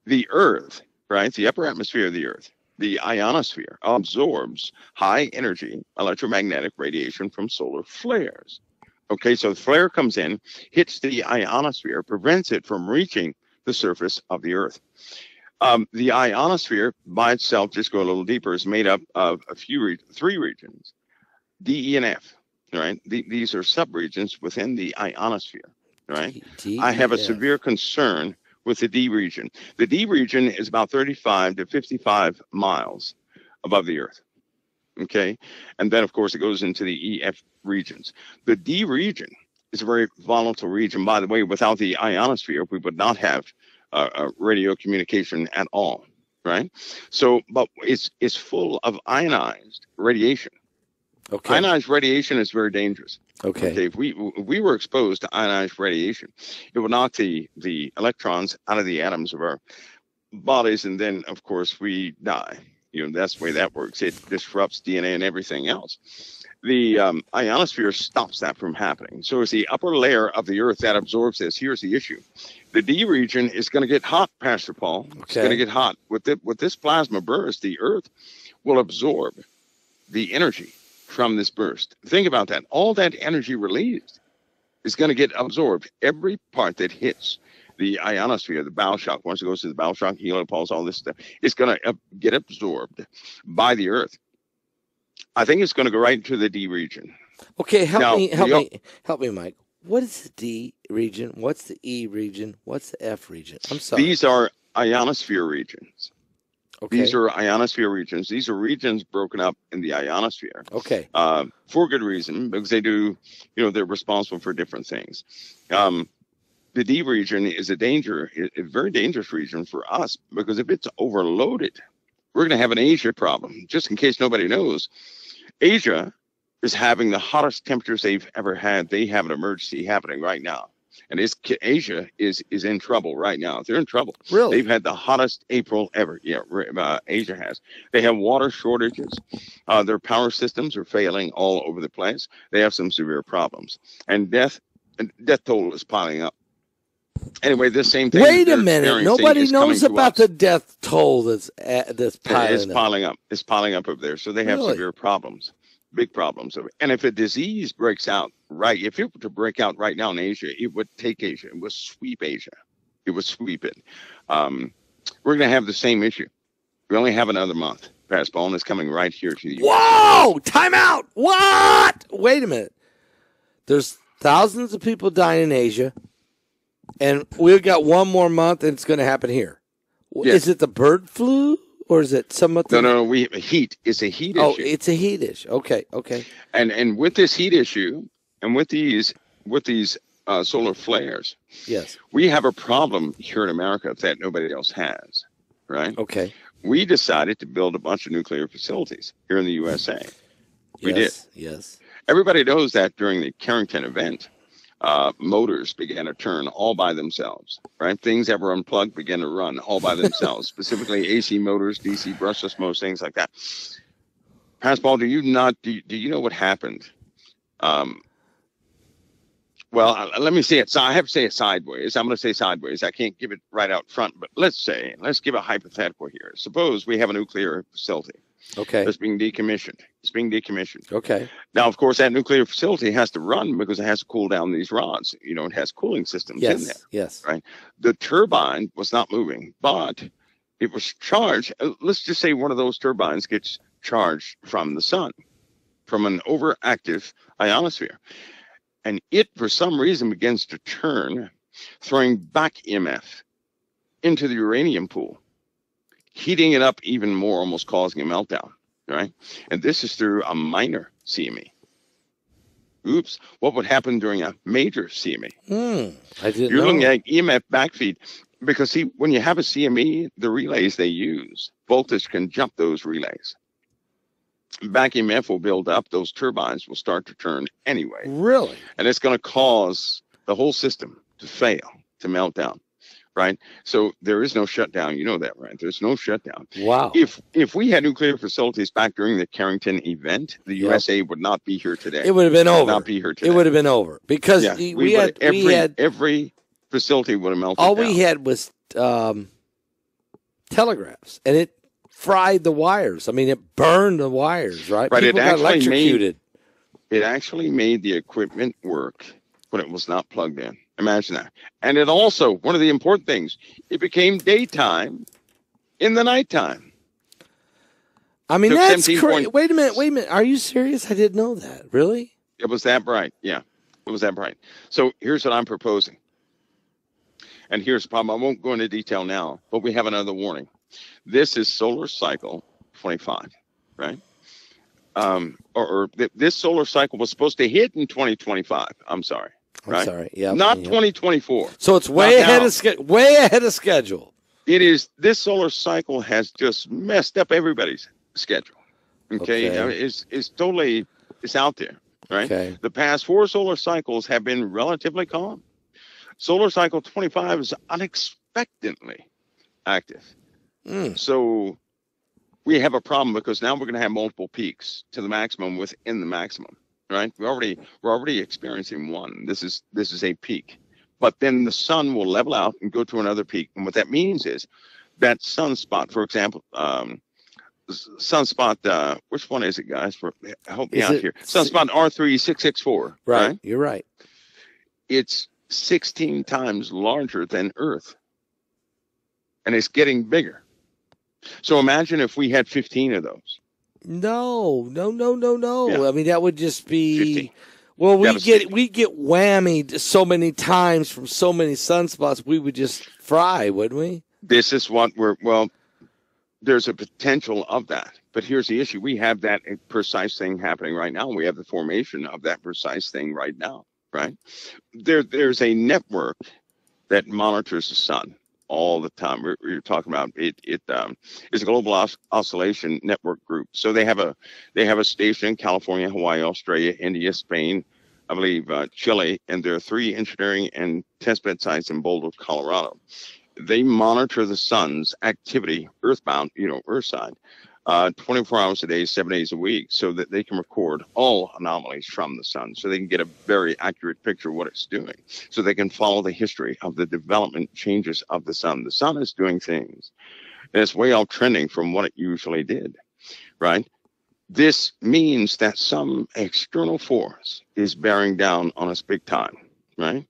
the Earth, right, the upper atmosphere of the Earth, the ionosphere, absorbs high energy electromagnetic radiation from solar flares. Okay, so the flare comes in, hits the ionosphere, prevents it from reaching the surface of the Earth. The ionosphere by itself, just go a little deeper, is made up of three regions, D, E, and F. Right? These are subregions within the ionosphere. Right? I have a severe concern with the D region. The D region is about 35 to 55 miles above the Earth. Okay, and then of course it goes into the EF regions. The D region is a very volatile region. By the way, without the ionosphere, we would not have radio communication at all, right? So, but it's full of ionized radiation. Okay. Ionized radiation is very dangerous. Okay. If we were exposed to ionized radiation, it would knock the electrons out of the atoms of our bodies, and then of course we die. You know, that's the way that works. It disrupts DNA and everything else. The ionosphere stops that from happening. So it's the upper layer of the Earth that absorbs this. Here's the issue. The D region is going to get hot, Pastor Paul. Okay. It's going to get hot. With this plasma burst, the Earth will absorb the energy from this burst. Think about that. All that energy released is going to get absorbed. Every part that hits the ionosphere, the bow shock, once it goes to the bow shock, helipulse, all this stuff, it's going to get absorbed by the Earth. I think it's going to go right into the D region. Okay, help me, Mike. What is the D region? What's the E region? What's the F region? I'm sorry. These are ionosphere regions. Okay. These are ionosphere regions. These are regions broken up in the ionosphere. Okay. For good reason, because they do, they're responsible for different things. The D region is a very dangerous region for us, because if it's overloaded, we're going to have an Asia problem. Just in case nobody knows, Asia is having the hottest temperatures they've ever had. They have an emergency happening right now. And Asia is in trouble right now. They're in trouble. Really? They've had the hottest April ever. Yeah, Asia has. They have water shortages. Their power systems are failing all over the place. They have some severe problems. And death toll is piling up. Anyway, this same thing. Wait a minute. Nobody knows about the death toll that's piling up. It's piling up over there. So they have severe problems, big problems. And if a disease breaks out, if it were to break out right now in Asia, it would take Asia. It would sweep Asia. It would sweep it. We're going to have the same issue. We only have another month. Pastor Paul, and it's coming right here to you. Whoa! Time out! What? Wait a minute. There's thousands of people dying in Asia. And we've got one more month, and it's going to happen here. Yes. Is it the bird flu, or is it some other? No. Heat. It's a heat issue. Oh, it's a heat issue. Okay. And with this heat issue, and with these solar flares, yes, we have a problem here in America that nobody else has. Right? Okay. We decided to build a bunch of nuclear facilities here in the USA. We did. Yes. Everybody knows that during the Carrington event, motors began to turn all by themselves, right? Things that were unplugged began to run all by themselves, specifically AC motors, DC brushless motors, things like that. Pastor Paul, do you know what happened? Well, let me say it. So I have to say it sideways. I'm going to say sideways. I can't give it right out front, but let's give a hypothetical here. Suppose we have a nuclear facility. Okay. That's being decommissioned. It's being decommissioned. Okay. Now, of course, that nuclear facility has to run because it has to cool down these rods. It has cooling systems in there. Yes. Right. The turbine was not moving, but it was charged. Let's just say one of those turbines gets charged from the sun, from an overactive ionosphere. And it, for some reason, begins to turn, throwing back EMF into the uranium pool, heating it up even more, almost causing a meltdown, right? And this is through a minor CME. Oops. What would happen during a major CME? I didn't know. You're looking at EMF backfeed. Because, see, when you have a CME, the relays they use, voltage can jump those relays. Back EMF will build up. Those turbines will start to turn anyway. Really? And it's going to cause the whole system to fail, to melt down. Right. So there is no shutdown. You know that, right? There's no shutdown. Wow. If we had nuclear facilities back during the Carrington event, the USA would not be here today. It would have been over. Not be here today. It would have been over because every facility would have melted all down. we had was telegraphs, and it fried the wires. I mean, it burned the wires, right? Right. People got electrocuted. It actually made the equipment work when it was not plugged in. Imagine that. And it also, one of the important things, it became daytime in the nighttime. I mean, that's crazy. Wait a minute. Are you serious? I didn't know that. Really? It was that bright. Yeah, it was that bright. So here's what I'm proposing. And here's the problem. I won't go into detail now, but we have another warning. This is solar cycle 25, right? This solar cycle was supposed to hit in 2025. I'm sorry. Right? I'm sorry. Yeah. Not 2024. So it's way ahead of schedule. It is. This solar cycle has just messed up everybody's schedule. Okay. It's out there. Right. Okay. The past 4 solar cycles have been relatively calm. Solar cycle 25 is unexpectedly active. So we have a problem because now we're going to have multiple peaks to the maximum within the maximum, right? We're already experiencing one. This is a peak, but then the sun will level out and go to another peak. And what that means is that sunspot, for example, sunspot, which one is it, guys? Help me out here. Sunspot R3664. Right. You're right. It's 16 times larger than Earth, and it's getting bigger. So imagine if we had 15 of those. No. Yeah. I mean, that would just be 15. Well, we get whammied so many times from so many sunspots, we would just fry, wouldn't we? This is what there's a potential of that. But here's the issue. We have that precise thing happening right now. We have the formation of that precise thing right now, right? There's a network that monitors the sun all the time. We're talking about it. It's a global oscillation network group. So they have a station in California, Hawaii, Australia, India, Spain, I believe Chile, and there are 3 engineering and testbed sites in Boulder, Colorado. They monitor the sun's activity, earthbound, Earthside, 24 hours a day, 7 days a week, so that they can record all anomalies from the sun, so they can get a very accurate picture of what it's doing, so they can follow the history of the development changes of the sun. The sun is doing things, and it's way off trending from what it usually did, right? This means that some external force is bearing down on us big time, right?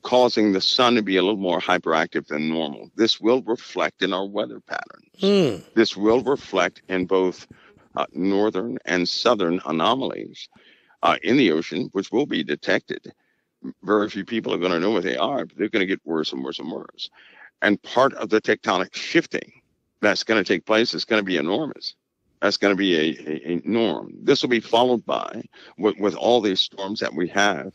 Causing the sun to be a little more hyperactive than normal. This will reflect in our weather patterns. This will reflect in both northern and southern anomalies in the ocean, which will be detected. Very few people are going to know what they are, but they're going to get worse and worse and worse. And part of the tectonic shifting that's going to take place is going to be enormous. That's going to be a norm. This will be followed by, with all these storms that we have,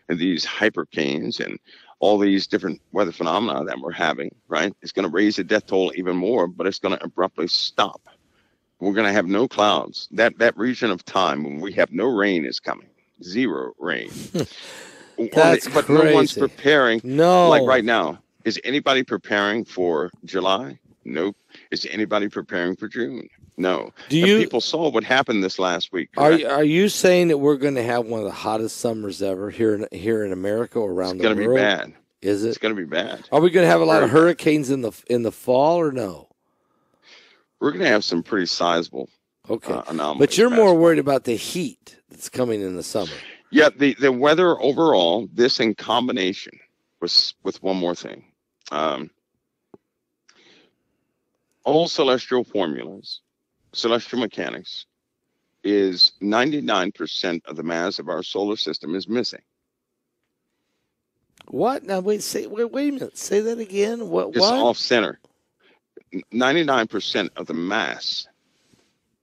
and these hypercanes and all these different weather phenomena that we're having, right? It's going to raise the death toll even more, but it's going to abruptly stop. We're going to have no clouds. That region of time when we have no rain is coming. 0 rain. That's but crazy. No one's preparing. No. Like right now, is anybody preparing for July? Nope. Is anybody preparing for June? No. People saw what happened this last week. Are you saying that we're going to have one of the hottest summers ever here in America or around the world? It's going to be bad. Is it? It's going to be bad. Are we going to have a lot of hurricanes in the fall or no? We're going to have some pretty sizable anomalies. But you're more worried about the heat that's coming in the summer. Yeah, the weather overall, this in combination with one more thing. All celestial formulas, celestial mechanics, is 99% of the mass of our solar system is missing. What? Now wait a minute. Say that again. What? It's off center. 99% of the mass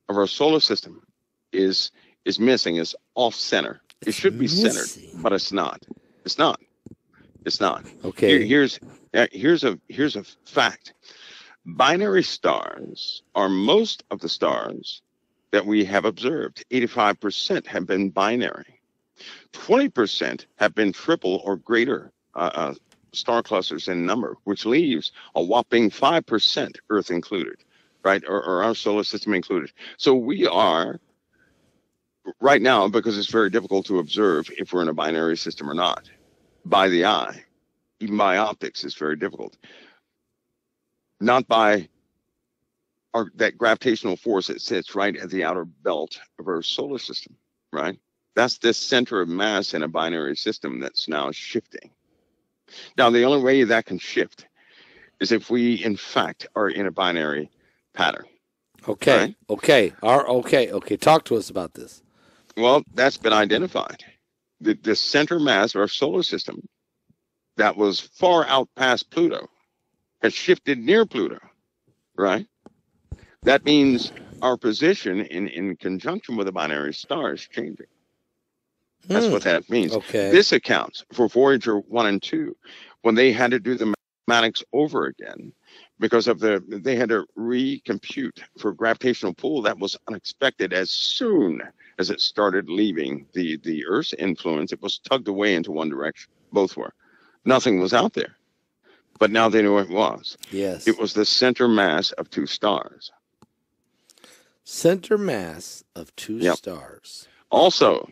of our solar system is missing. Is off center. It should be centered, but it's not. It's not. Okay. Here's a fact. Binary stars are most of the stars that we have observed. 85% have been binary. 20% have been triple or greater star clusters in number, which leaves a whopping 5%, Earth included, right? Or our solar system included. So we are, right now, because it's very difficult to observe if we're in a binary system or not, by the eye, even by optics, it's very difficult. not by that gravitational force that sits right at the outer belt of our solar system, right? That's this center of mass in a binary system that's now shifting. Now, the only way that can shift is if we, in fact, are in a binary pattern. Okay. Right? Okay. Okay. Talk to us about this. Well, that's been identified. The center mass of our solar system that was far out past Pluto has shifted near Pluto, right? That means our position in conjunction with the binary star is changing. That's what that means. Okay. This accounts for Voyager 1 and 2 when they had to do the mathematics over again because of they had to recompute for gravitational pull that was unexpected. As soon as it started leaving the Earth's influence, it was tugged away into one direction. Both were. Nothing was out there. But now they knew it was. Yes. It was the center mass of two stars. Center mass of two stars. Also,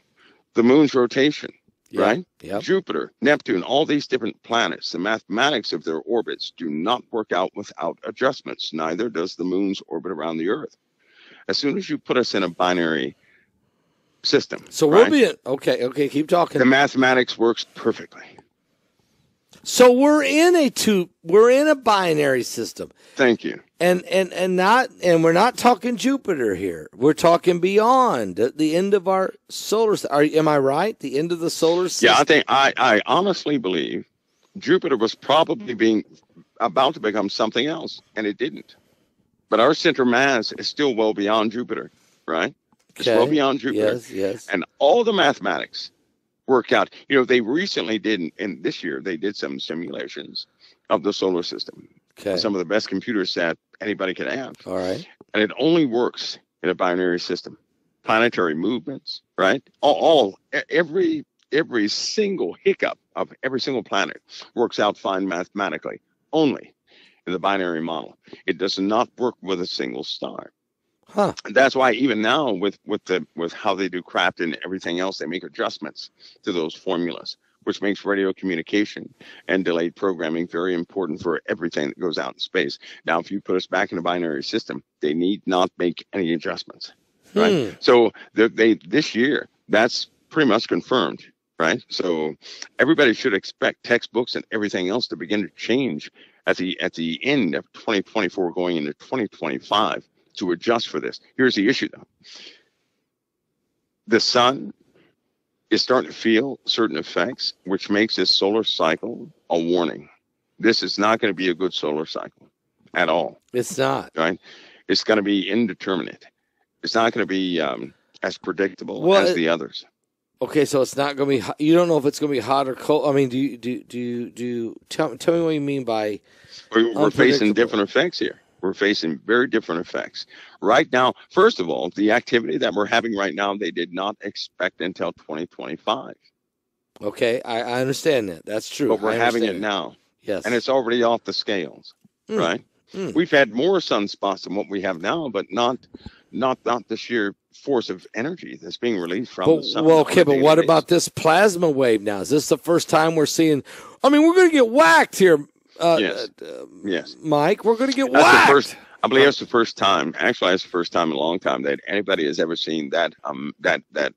the moon's rotation, right? Yep. Jupiter, Neptune, all these different planets, the mathematics of their orbits do not work out without adjustments. Neither does the moon's orbit around the Earth. As soon as you put us in a binary system. So we'll be okay, keep talking. The mathematics works perfectly. So we're in a binary system. Thank you. And we're not talking Jupiter here. We're talking beyond the end of our solar system. Am I right? The end of the solar system? Yeah, I honestly believe Jupiter was probably about to become something else, and it didn't. But our center mass is still well beyond Jupiter, right? It's well beyond Jupiter. Yes. And all the mathematics work out. They recently did, and this year they did some simulations of the solar system. Okay. Some of the best computers that anybody could have. All right. And it only works in a binary system. Planetary movements, right? Every single hiccup of every single planet works out fine mathematically, only in the binary model. It does not work with a single star. Huh. And that's why even now with how they do craft and everything else, they make adjustments to those formulas, which makes radio communication and delayed programming very important for everything that goes out in space. Now, if you put us back in a binary system, they need not make any adjustments, right? So this year, that's pretty much confirmed, right? So everybody should expect textbooks and everything else to begin to change at the end of 2024 going into 2025 to adjust for this. Here's the issue, though. The sun is starting to feel certain effects, which makes this solar cycle a warning. This is not going to be a good solar cycle at all. It's not. Right? It's going to be indeterminate. It's not going to be as predictable as the others. Okay, so it's not going to be. You don't know if it's going to be hot or cold. I mean, do you tell me what you mean by? We're facing different effects here. We're facing very different effects. Right now, first of all, the activity that we're having right now, they did not expect until 2025. Okay, I understand that. That's true. But we're having it now. Yes. And it's already off the scales, right? We've had more sunspots than what we have now, but not the sheer force of energy that's being released from the sun. Well, okay, but what about this plasma wave now? Is this the first time we're seeing? I mean, we're going to get whacked here. Yes, Mike, we're going to get whacked. I believe that's the first time. Actually, it's the first time in a long time that anybody has ever seen that that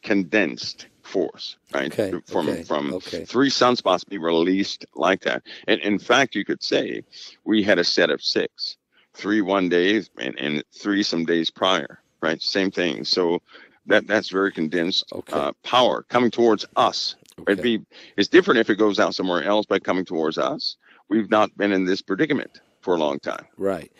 condensed force, right? From three sunspots be released like that. And in fact, you could say we had a set of 6, 3 1 days and 3 some days prior, right? Same thing. So that's very condensed power coming towards us. Okay. It's different if it goes out somewhere else by coming towards us. We've not been in this predicament for a long time. Right.